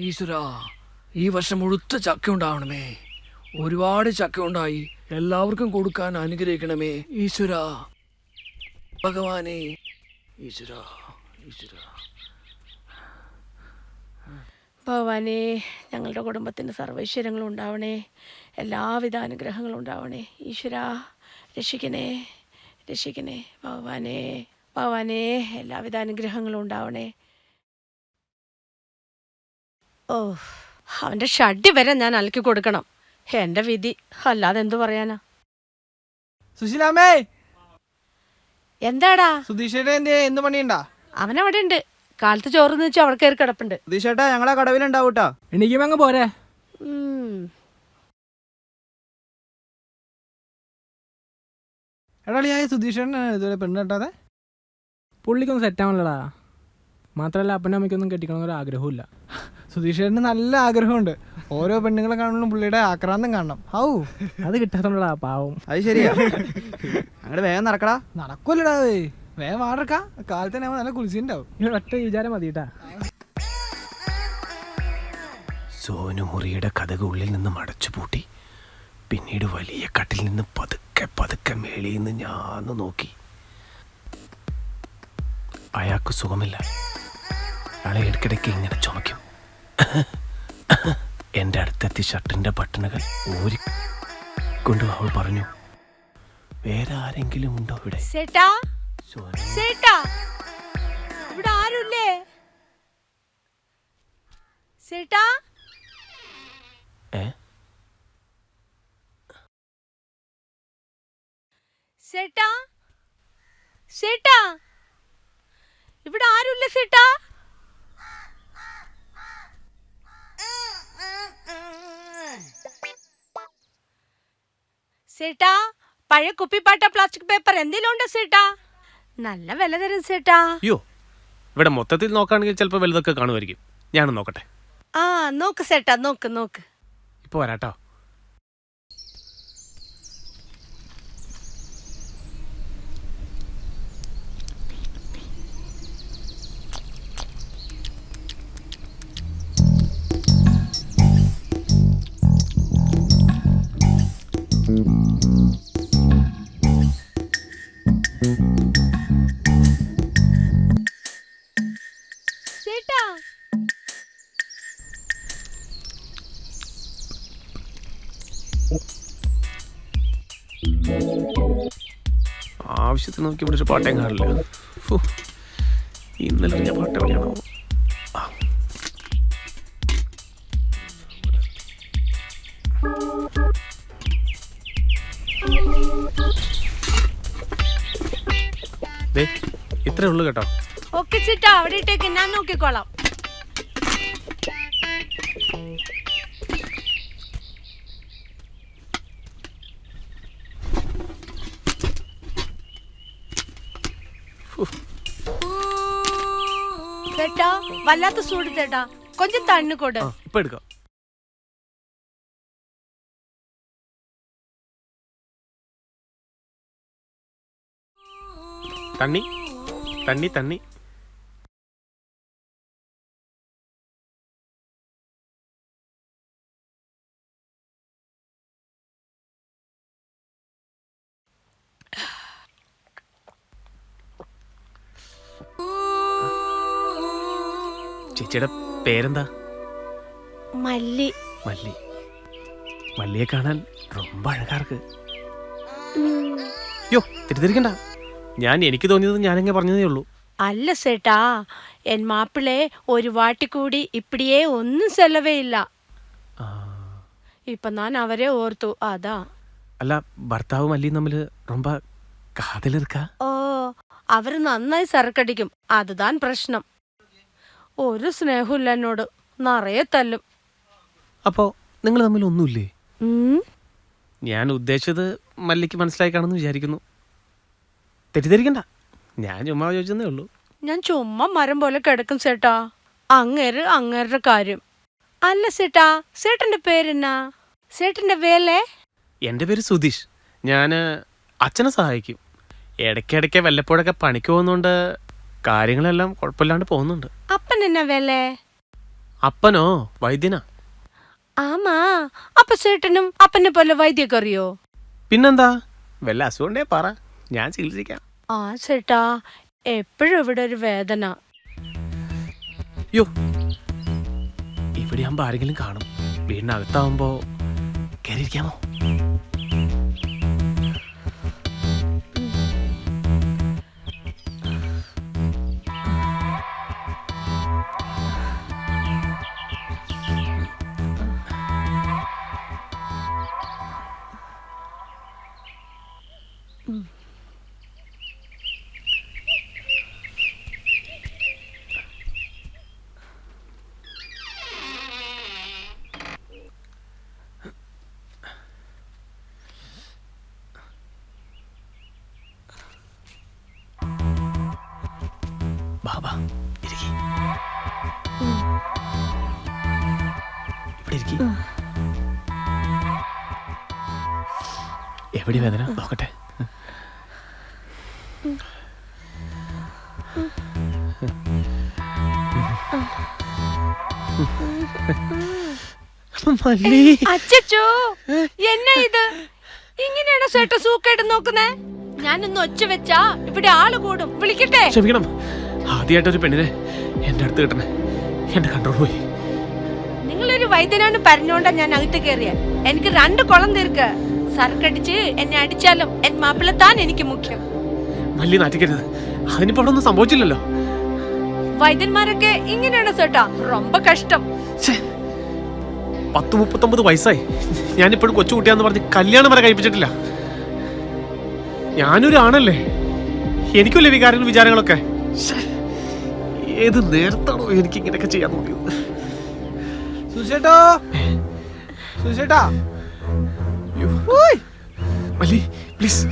ഈശ്വരാ, ഈ വർഷം മുഴുത്ത ചക്ക ഉണ്ടാവണമേ. ഒരുപാട് ചക്ക ഉണ്ടായി എല്ലാവർക്കും കൊടുക്കാൻ അനുഗ്രഹിക്കണമേ ഈശ്വരാ. ഭഗവാനെ ഈശ്വരാ, ഈശ്വരാ. ഭഗവാനെ, ഞങ്ങളുടെ കുടുംബത്തിന് സർവൈശ്വര്യങ്ങളും ഉണ്ടാവണേ, എല്ലാവിധ അനുഗ്രഹങ്ങളും ഉണ്ടാവണേ. ഈശ്വരാ, രക്ഷിക്കണേ, രക്ഷിക്കണേ. ഭഗവാനെ, ഭഗവാനെ, എല്ലാവിധ അനുഗ്രഹങ്ങളും ഉണ്ടാവണേ. ഓ, അവൻ്റെ ഷഡ്ഡി വരെ ഞാൻ അലക്കി കൊടുക്കണം. എൻ്റെ വിധി, അല്ലാതെ എന്തു പറയാനാ. സുശീലാമേ, എന്താടാ സുധീഷേട്ടാ എന്ത് പണിയുണ്ടാ? അവനവിടെ ഉണ്ട്. കാലത്ത് ചോറെന്ന് വെച്ചാൽ അവിടെ കയറി കിടപ്പുണ്ട്. സുധീഷേട്ടാ ഞങ്ങളെ കടവിലുണ്ടാവൂട്ടാ. എണീക്കുമ്പോ പോരെ. എടാ ഞാൻ സുധീഷേട്ടൻ ഇതുവരെ പെണ്ണ് കെട്ടാതെ. പുള്ളിക്കൊന്നും സെറ്റാവണല്ലടാ. മാത്രമല്ല അപ്പനും അമ്മയ്ക്കൊന്നും കെട്ടിക്കണമെന്നൊരു ആഗ്രഹമില്ല. സുധീഷേട്ടന് നല്ല ആഗ്രഹമുണ്ട്. ഓരോ പെണ്ണുങ്ങളെ കാണുമ്പോഴും പുള്ളിയുടെ ആക്രാന്തം കാണണം. ഔ, അത് കിട്ടാത്തോണ്ടടാ പാവം. അത് ശരിയാ. അങ്ങോട്ട് വേഗം നടക്കടാ. നടക്കൂലടാ, വേഗം വാടക്കാ. കാലത്ത് തന്നെ നല്ല കുളിച്ചിട്ടുണ്ടാവും. ഒറ്റ വിചാരം മതിട്ടാ. സോനു മുറിയുടെ കതക് ഉള്ളിൽ നിന്ന് അടച്ചു പൂട്ടി. പിന്നീട് വലിയ കട്ടിൽ നിന്ന് പതുക്കെ പതുക്കെ മേളിൽ നിന്ന് ഞാൻ നോക്കി. അയാൾക്ക് സുഖമില്ല. അയാളെ ഇടയ്ക്കിടയ്ക്ക് ഇങ്ങനെ ചുമയ്ക്കും. എൻ്റെ അടുത്തെത്തി ഷർട്ടിൻ്റെ ബട്ടണുകൾ ഊരി കൊണ്ടു അവൾ പറഞ്ഞു, വേറെ ആരെങ്കിലും ഉണ്ടോ ഇവിടെ? സേട്ടാ, സേട്ടാ, ഇവിടെ ആരുല്ലേ? സേട്ടാ, സേട്ടാ, സേട്ടാ, ഇവിടെ ആരുല്ലേ സേട്ടാ? സേട്ടാ, പഴയ കുപ്പിപ്പാട്ട പ്ലാസ്റ്റിക് പേപ്പർ എന്തെങ്കിലും ഉണ്ടോ സേട്ടാ? നല്ല വില തരും സേട്ടാ. അയ്യോ, ഇവിടെ മൊത്തത്തിൽ നോക്കുകയാണെങ്കിൽ ചിലപ്പോൾ വലുതൊക്കെ കാണുമായിരിക്കും. ഞാനൊന്ന് നോക്കട്ടെ. ആ, നോക്ക് സേട്ടാ, നോക്ക് നോക്ക്. ഇപ്പോൾ വരാട്ടോ. സേട്ടാ, ആവശ്യത്തിന് നോക്കി ഇവിടെ ഒരു പാട്ടേം കാണില്ല. ഇന്നലെ ഞാൻ പാട്ട് എവിടെയാണോ? ഇത്രേ ഉള്ളു കേട്ടോ. ഓക്കെ ചേട്ടാ, അവിടെ ഇട്ടേക്ക്, ഞാൻ നോക്കിക്കോളാം. ചേട്ടാ, വല്ലാത്ത ചൂട് ചേട്ടാ, കൊഞ്ചം തണ്ണു കൊട്. ഇപ്പൊ എടുക്കാം. തണ്ണി തണ്ണി തണ്ണി. ചേച്ചിയുടെ പേരെന്താ? മല്ലി. മല്ലി. മല്ലിയെ കാണാൻ ரொம்ப അഴകാ ഇருக்கு. യോ, തെറ്റിദ്ധരിക്കണ്ട. എനിക്ക് തോന്നിയത് ഞാനെങ്ങനെ പറഞ്ഞതേ ഉള്ളൂ. അല്ല சேட்டா, என் மாப்பிள்ளை ஒரு வாட்டி கூடி இப்படியே ஒன்னும் செல்லவே இல்ல. இப்ப நான் அவரே ஓർത്തു, അതാ. അല്ല, ഭർത്താവും മല്ലിയും തമ്മിൽ ரொம்ப കാതൽ இருக்கா? ഓ, അവര് നന്നായി സരക്കടിക്കും, അതുതാൻ പ്രശ്നം. ഒരു സ്നേഹമില്ല എന്നോട്, നിറയെ തല്ലും. അപ്പോ നിങ്ങൾ തമ്മിൽ ഒന്നുമില്ലേ? ഞാൻ ഉദ്ദേശിച്ചത് മല്ലിക്ക് മനസ്സിലായി കാണുമെന്ന് വിചാരിക്കുന്നു. തെറ്റിദ്ധരിക്കണ്ട, ഞാൻ ചുമ്മാ ചോദിച്ചതേ ഉള്ളൂ. ഞാൻ ചുമ്മാ മരം പോലെ കിടക്കും ചേട്ടാ. അങ്ങേരുടെ കാര്യം. അല്ല ചേട്ടാ, ചേട്ടന്റെ പേരെന്നാ? ചേട്ടന്റെ വേലേ? എൻ്റെ പേര് സുധീഷ്. ഞാൻ അച്ഛനെ സഹായിക്കും. ഇടയ്ക്കിടയ്ക്ക് വല്ലപ്പോഴൊക്കെ പണിക്ക് പോകുന്നതുകൊണ്ട് കാര്യങ്ങളെല്ലാം കുഴപ്പമില്ലാണ്ട് പോകുന്നുണ്ട്. അപ്പൻ എന്നാ വേലേ? അപ്പനോ വൈദ്യനാ? ആമാ, അപ്പൊ ചേട്ടനും അപ്പനെ പോലെ വൈദ്യൊക്കെ അറിയോ? പിന്നെന്താ, വല്ല അസുഖണ്ടേ പറ, ഞാൻ ചികിത്സിക്കാം. ആ ചേട്ടാ, എപ്പോഴും ഇവിടെ ഒരു വേദന. യോ, ഇവിടെ ആകുമ്പോ ആരെങ്കിലും കാണും. വീടിനകത്താവുമ്പോ കയറിയിരിക്കാമോ? ബാബാ ഇരിക്കി, ഇവിടെ ഇരിക്കി. എവിടെ വേദന നോക്കട്ടെ. അച്ചച്ചോ, എന്നാ ഇത്? ഇങ്ങനെയാണോ ചേട്ടാ സൂക്കായിട്ട് നോക്കുന്നേ? ഞാനൊന്ന് ഒച്ച വെച്ചാ ഇവിടെ ആള് കൂടും. വിളിക്കട്ടെ? ക്ഷമിക്കണം, ആദ്യമായിട്ടൊരു പെണ്ണിനെ എന്റെ അടുത്ത് കിട്ടണേ. എന്റെ കൺട്രോൾ പോയി. നിങ്ങളൊരു വൈദ്യനാണ് പറഞ്ഞോണ്ടാ ഞാൻ അകത്ത് കയറിയ. എനിക്ക് 2 കുളം തീർക്ക്. സർക്കടിച്ച് എന്നെ അടിച്ചാലും എൻ മാപ്പിളത്താൻ എനിക്ക് മുഖ്യം. മല്ലി നാറ്റിക്കരുത്, അതിനിപ്പോ അവിടെ ഒന്നും സംഭവിച്ചില്ലല്ലോ. വൈദ്യന്മാരൊക്കെ ഇങ്ങനെയാണ് ചേട്ടാ, ரொம்ப കഷ്ടം. 39 വയസ്സായി, ഞാനിപ്പോഴും കൊച്ചുകുട്ടിയാന്ന് പറഞ്ഞ് കല്യാണം വരെ കഴിപ്പിച്ചിട്ടില്ല. ഞാനൊരു ആണല്ലേ, എനിക്കല്ലേ വികാരങ്ങളും വിചാരങ്ങളൊക്കെ. ഏത് നേരത്താണോ എനിക്ക് ഇങ്ങനെയൊക്കെ ചെയ്യാൻ നോക്കിയത്? സുശേട്ടോ, സുശേട്ടാ, മല്ലി പ്ലീസ്,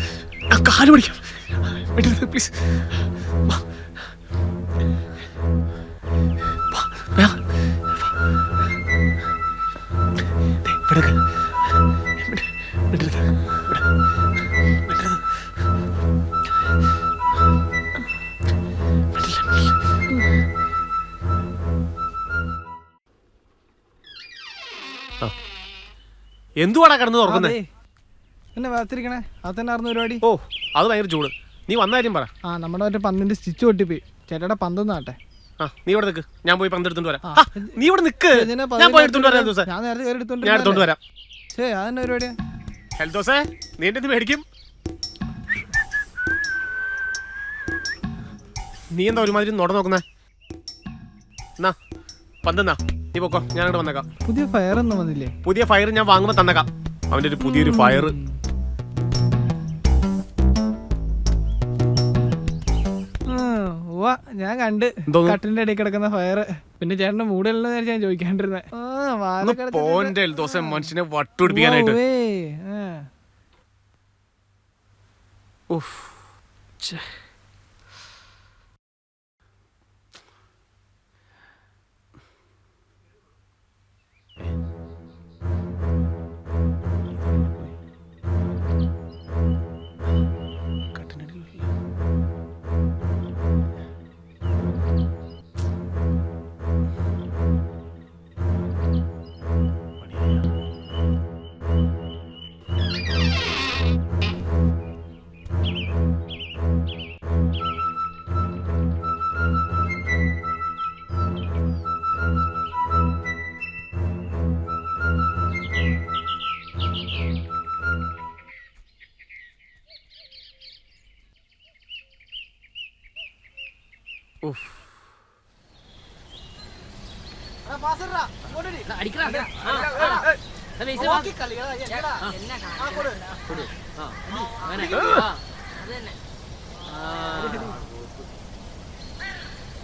ആ കാല് പിടിക്കാം, വിടരുത് പ്ലീസ്. എന്തുവാടാ കിടന്ന് തുറക്കുന്നേ? എന്നെ വേർതിരിക്കണേ, അത് തന്നെ ആയിരുന്നു പരിപാടി. ഓ, അത് ഭയങ്കര ചൂട്. നീ വന്ന കാര്യം പറ. ആ, നമ്മുടെ മറ്റേ പന്തിന്റെ സ്റ്റിച്ച് പൊട്ടിപ്പോയി. ചേട്ടാ പന്തൊന്നും ആട്ടെ. ആ, നീ ഇവിടെ നിൽക്ക്, ഞാൻ പോയി പന്ത് എടുത്തോണ്ട് വരാം. നീ ഇവിടെ നിൽക്ക്, ഞാൻ പോയി എടുത്തോണ്ട് വരാം. ദിവസം ഞാൻ നേരത്തെ കയറി ഞാൻ എടുത്തോണ്ട് വരാം. അതെന്നെ പരിപാടിയാ. ഹെൽദോസേ, നീ എന്റെ മേടിക്കും. നീ എന്താ ഒരുമാതിരി നോട നോക്കുന്നേ? എന്നാ പന്തെന്നാ, നീ പൊക്കോ, ഞാൻ അങ്ങോട്ട് വന്നേക്കാം. പുതിയ ഫയർ ഒന്നും വന്നില്ലേ? പുതിയ ഫയർ ഞാൻ വാങ്ങുമ്പോ തന്നേക്കാം. അവന്റെ ഒരു പുതിയൊരു ഫയർ. ഞാൻ കണ്ട് കട്ടിന്റെ ഇടയിൽ കിടക്കുന്ന ഫയർ. പിന്നെ ചേട്ടന്റെ മൂടല്ലോ ഞാൻ ചോദിക്കാണ്ടിരുന്നേ. പോന്റെ എൽദോസെ, മനുഷ്യനെ വട്ടുപിടിപ്പിക്കാനായിട്ട്.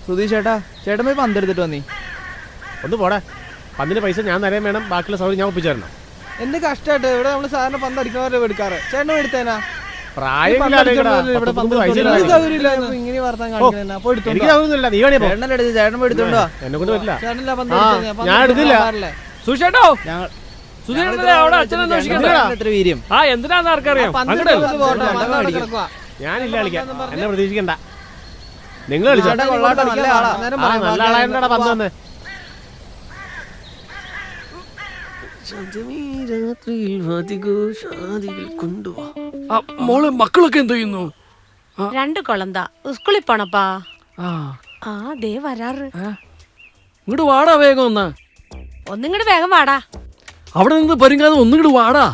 സുധീഷ് ചേട്ടാ, ചേട്ടൻ പോയി പന്തെടുത്തിട്ട് വന്നീ. ഒന്ന് പോടാ, പന്തിന്റെ പൈസ ഞാൻ തരാൻ വേണം, ബാക്കിയുള്ള സൗകര്യം ഞാൻ ഒപ്പിച്ചു തരണം. എന്ത് കഷ്ടമായിട്ട് ഇവിടെ നമ്മള് സാറിന് പന്ത് അടിക്കുന്നവരെ എടുക്കാറ്. ചേട്ടനും എടുത്തേനാ? ഞാനില്ല കളിക്കാൻ, എന്നെ പ്രതീക്ഷിക്കണ്ട. നിങ്ങൾ കളിച്ചോ, നല്ല ആളായോണ്ടാ പന്ത് തന്നെ. മോളെ മക്കളൊക്കെ എന്ത് ചെയ്യുന്നു? 2 കൊളന്താ സ്കൂളിൽ പോണപ്പാ. ആ ആ ദേ വരാറ്. ഇങ്ങോട്ട് വാടാ വേഗം ഒന്ന്. ഒന്നിങ്ങോട്ട് വേഗം വാടാ. അവിടെ നിന്ന് പരിങ്ങാതെ ഒന്നിങ്ങോട്ട് വാടാ.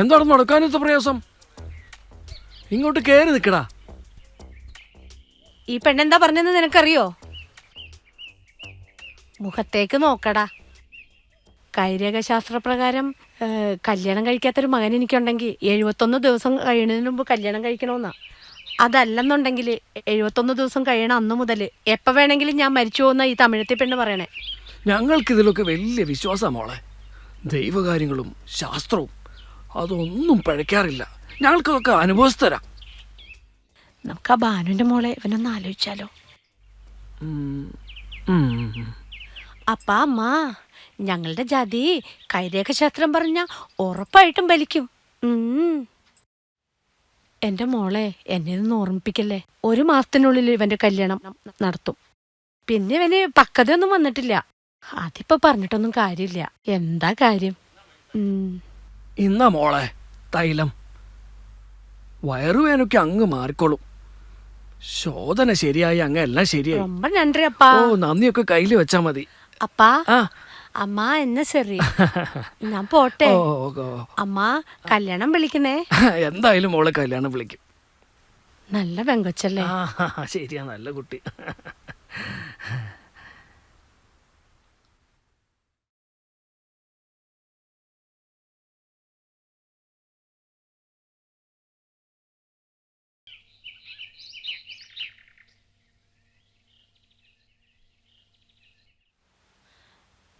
എന്താണ് നടക്കാനത്തെ പ്രയാസം? ഇങ്ങോട്ട് കേറി നിക്കടാ. ഈ പെണ്ണെന്താ പറഞ്ഞെന്ന് നിനക്കറിയോ? മുഖത്തേക്ക് നോക്കടാ. കൈരേഖശാസ്ത്രപ്രകാരം കല്യാണം കഴിക്കാത്തൊരു മകൻ എനിക്കുണ്ടെങ്കിൽ 71 ദിവസം കഴിയുന്നതിന് മുമ്പ് കല്യാണം കഴിക്കണമെന്നാ. അതല്ലെന്നുണ്ടെങ്കിൽ 71 ദിവസം കഴിയണ അന്ന് മുതൽ എപ്പോൾ വേണമെങ്കിലും ഞാൻ മരിച്ചു പോകുന്ന ഈ തമിഴത്തെ പെണ്ണ് പറയണേ. ഞങ്ങൾക്കിതിലൊക്കെ വലിയ വിശ്വാസമാണ് മോളെ. ദൈവകാര്യങ്ങളും ശാസ്ത്രവും അതൊന്നും പഴയ്ക്കാറില്ല. ഞങ്ങൾക്കതൊക്കെ അനുഭവസ്ഥരാ. നമുക്ക് ആ ഭാനുവിൻ്റെ മോളെ ഇവനൊന്ന് ആലോചിച്ചാലോ? അപ്പാ അമ്മ, ഞങ്ങളുടെ ജാതി കൈരേഖശാസ്ത്രം പറഞ്ഞ ഉറപ്പായിട്ടും ബലിക്കും. എൻ്റെ മോളെ എന്നെ ഒന്ന് ഓർമ്മിപ്പിക്കല്ലേ. 1 മാസത്തിനുള്ളിൽ ഇവൻ്റെ കല്യാണം നടത്തും. പിന്നെ ഇവന് പക്വതയൊന്നും വന്നിട്ടില്ല. അതിപ്പോ പറഞ്ഞിട്ടൊന്നും കാര്യമില്ല. എന്താ കാര്യം? ഇന്നാ മോളെ തൈലം. വയറുവേനൊക്കെ അങ്ങ് മാറിക്കോളും. ശോധന ശരിയായി അങ്ങ് എല്ലാം ശരിയായി. ரொம்ப நன்றி அப்பா. ഓ നന്ദിയൊക്കെ കയ്യിൽ വെച്ചാ മതി. அப்பா ആ അമ്മ എന്നെ ശരി, ഞാൻ പോട്ടെ. അമ്മ കല്യാണം വിളിക്കണേ. എന്തായാലും മോളെ കല്യാണം വിളിക്കും. നല്ല പെങ്കൊച്ചല്ലേ? ശരിയാ, നല്ല കുട്ടി.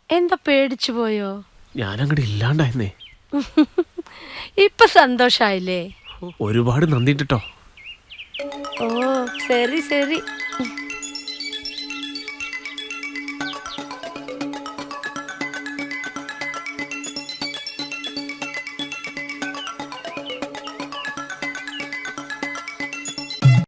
എന്താ പേടിച്ചു പോയോ? ഞാനങ്ങോട്ട് ഇല്ലാണ്ടായിരുന്നേ. ഇപ്പൊ സന്തോഷായില്ലേ? ഒരുപാട് നന്ദിട്ടോ. ഓ ശരി ശരി.